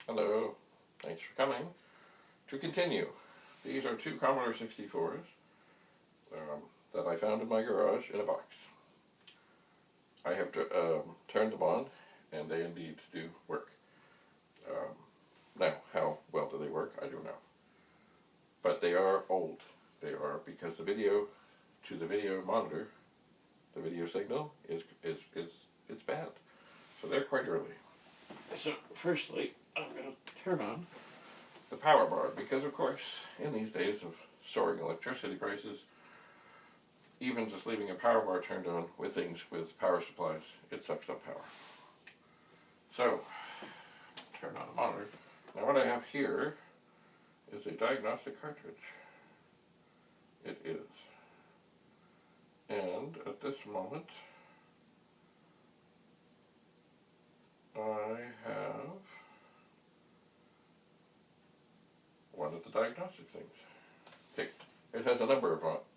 Hello, thanks for coming. To continue, these are two Commodore 64s that I found in my garage in a box. I have turned them on, and they indeed do work. Now, how well do they work? I don't know. But they are old. They are, because the video to the video monitor, the video signal it's bad. So they're quite early. So firstly, I'm going to turn on the power bar, because of course, in these days of soaring electricity prices, even just leaving a power bar turned on with things with power supplies, it sucks up power. So, turn on the monitor. Now what I have here is a diagnostic cartridge. It is. And at this moment, I have one of the diagnostic things picked. It has a number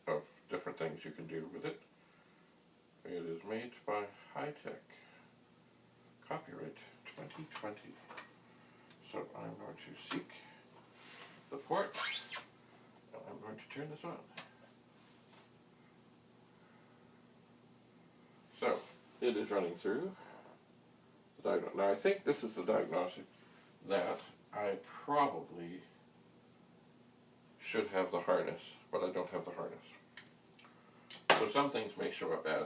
of different things you can do with it. It is made by High-Tech. Copyright 2020. So I'm going to seek the port, and I'm going to turn this on. So, it is running through the diagnostic. Now I think this is the diagnostic that I probably should have the harness, but I don't have the harness. So some things may show up bad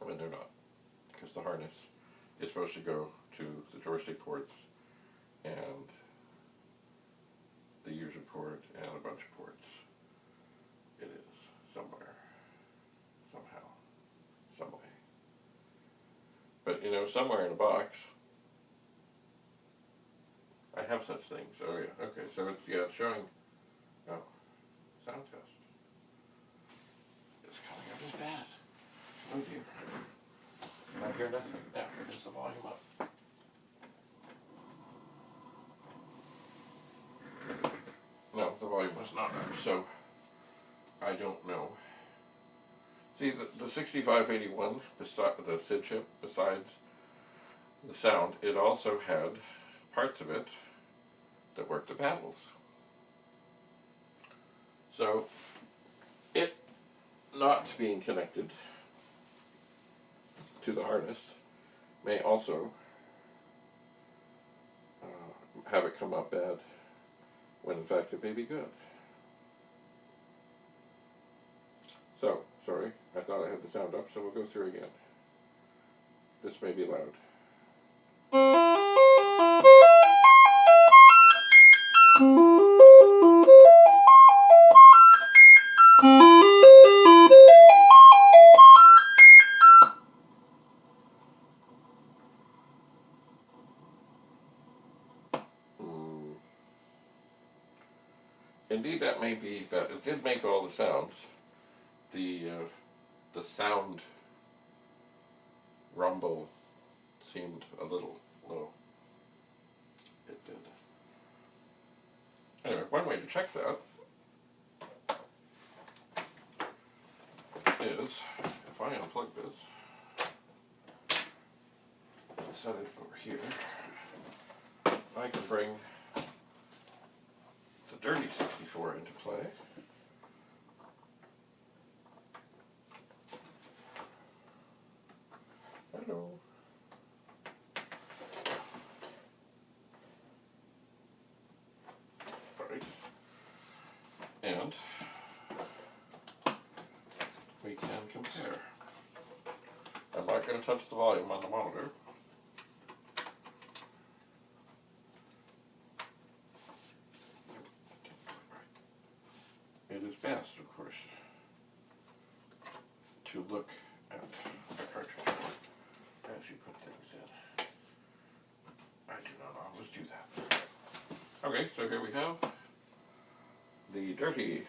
when they're not, because the harness is supposed to go to the joystick ports and the user port and a bunch of ports. It is somewhere, somehow, some way. But you know, somewhere in a box, I have such things. Oh yeah, okay, so it's, yeah, it's showing, oh, sound test. It's coming up as bad. Oh dear. I hear nothing. Now, here's the volume up. No, the volume was not up, so I don't know. See, the 6581, the SID chip, besides the sound, it also had parts of it that worked the paddles. So, it not being connected to the harness may also have it come up bad, when in fact it may be good. So, sorry, I thought I had the sound up, so we'll go through again. This may be loud. Indeed, that may be that. It did make all the sounds. The sound rumble seemed a little low. It did. Anyway, one way to check that is, if I unplug this and set it over here, I can bring the dirty 64 into play. Hello. Right. And we can compare. I'm not going to touch the volume on the monitor. It is best, of course, to look at the cartridge as you put things in. I do not always do that. Okay, so here we have the dirty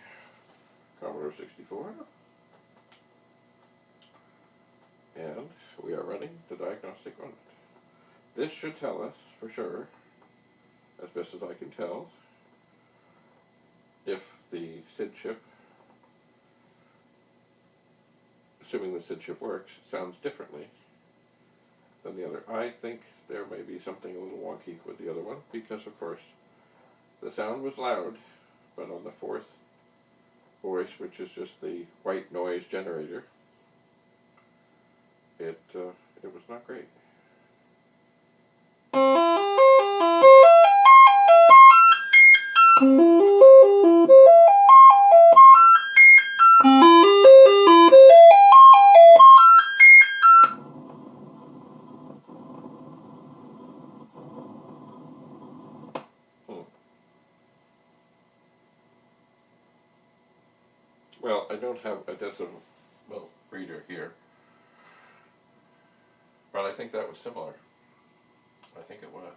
Commodore 64, and we are running the diagnostic on it. This should tell us for sure, as best as I can tell, if the SID chip, assuming the SID chip works, sounds differently than than the other. I think there may be something a little wonky with the other one because, of course, the sound was loud, but on the fourth voice, which is just the white noise generator, it was not great. Well, I don't have a decimal reader here, but I think that was similar. I think it was.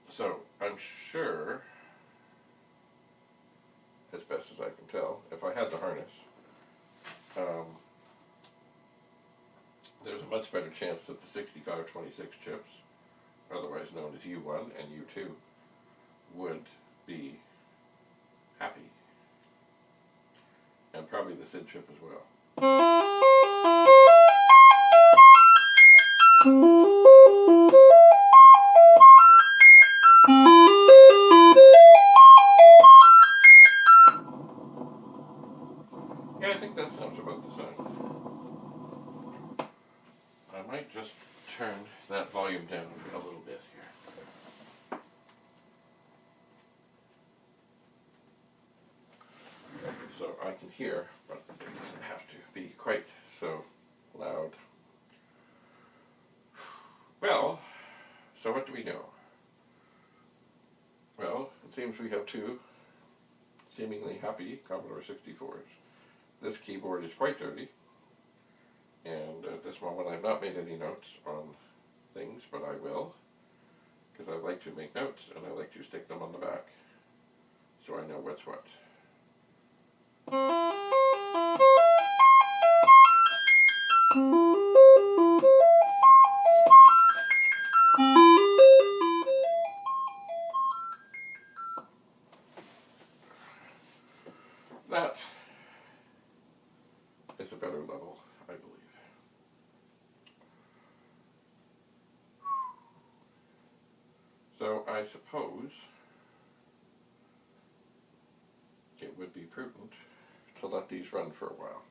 So, I'm sure, as best as I can tell, if I had the harness, there's a much better chance that the 6526 chips, otherwise known as U1 and U2, would be happy. And probably the SID chip as well. Yeah, I think that sounds about the same. I might just turn that volume down a little bit here. So I can hear, but it doesn't have to be quite so loud. Well, so what do we know? Well, it seems we have two seemingly happy Commodore 64s. This keyboard is quite dirty, and at this moment I've not made any notes on things, but I will, because I like to make notes and I like to stick them on the back so I know what's what. That is a better level, I believe. So I suppose it would be prudent to let these run for a while.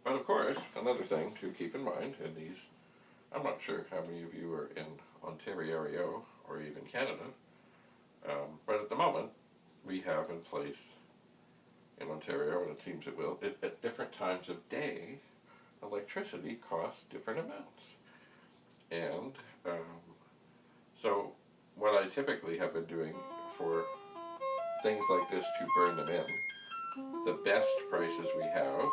But of course, another thing to keep in mind in these, I'm not sure how many of you are in Ontario or even Canada, but at the moment we have in place in Ontario, and it seems it will, at different times of day, electricity costs different amounts. And so what I typically have been doing for things like this to burn them in, the best prices we have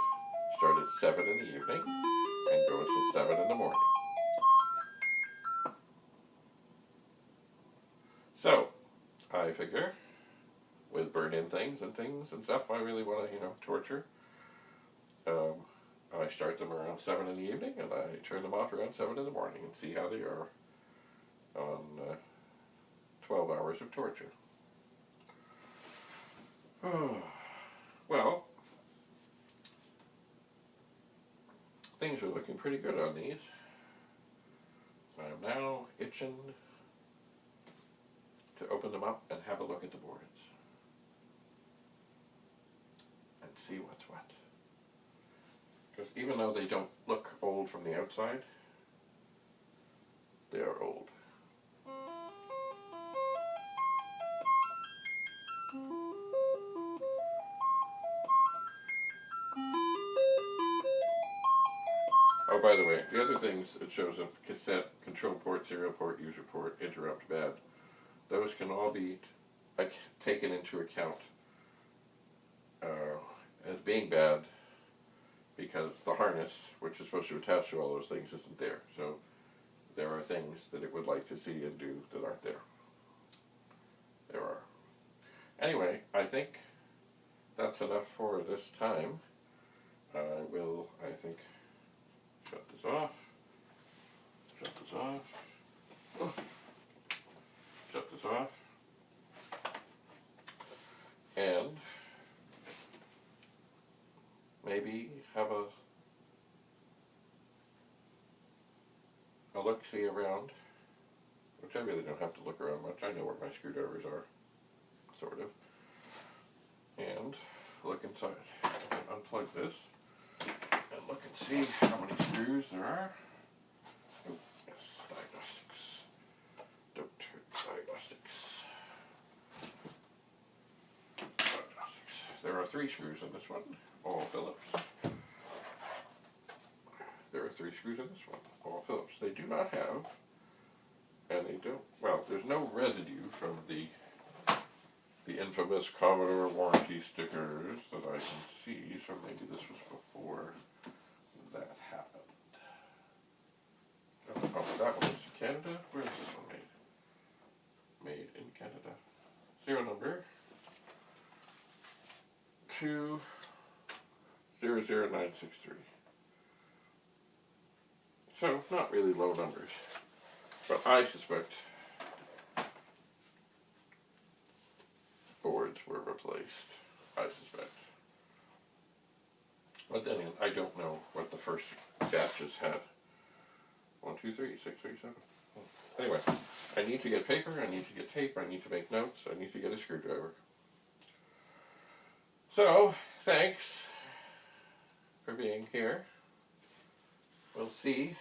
start at 7 in the evening and go until 7 in the morning. So, I figure, with burn-in things and stuff I really want to, torture, I start them around 7 in the evening and I turn them off around 7 in the morning and see how they are on 12 hours of torture. Well, things are looking pretty good on these. I'm now itching to open them up and have a look at the boards and see what's what. Because even though they don't look old from the outside, they are old. Oh, by the way, the other things it shows of cassette, control port, serial port, user port, interrupt, bad. Those can all be taken into account as being bad because the harness, which is supposed to attach to all those things, isn't there. So there are things that it would like to see and do that aren't there. There are. Anyway, I think that's enough for this time. I will, I think, shut this off. Shut this off. Shut this off. And maybe have a look-see around, which I really don't have to look around much. I know where my screwdrivers are, sort of. And look inside. Unplug this and look and see how many screws there are. Oh, yes, Diagnostics. Don't hurt Diagnostics. Diagnostics. There are 3 screws in this one, all Phillips. There are 3 screws in this one, all Phillips. They do not have, and they don't, well, there's no residue from the infamous Commodore warranty stickers that I can see, so maybe this was before that happened. Oh, that one is Canada? Where is this one made? Made in Canada. Serial number 200963. So, not really low numbers. But I suspect boards were replaced. I suspect. But then again, I don't know what the first batches had. 1, 2, 3, 6, 3, 7. Anyway, I need to get paper, I need to get tape, I need to make notes, I need to get a screwdriver. So, thanks for being here. We'll see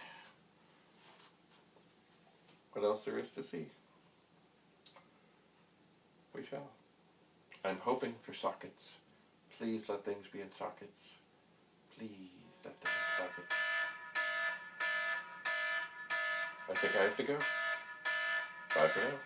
what else there is to see. We shall. I'm hoping for sockets. Please let things be in sockets. Please let them in sockets. I think I have to go. Bye for now.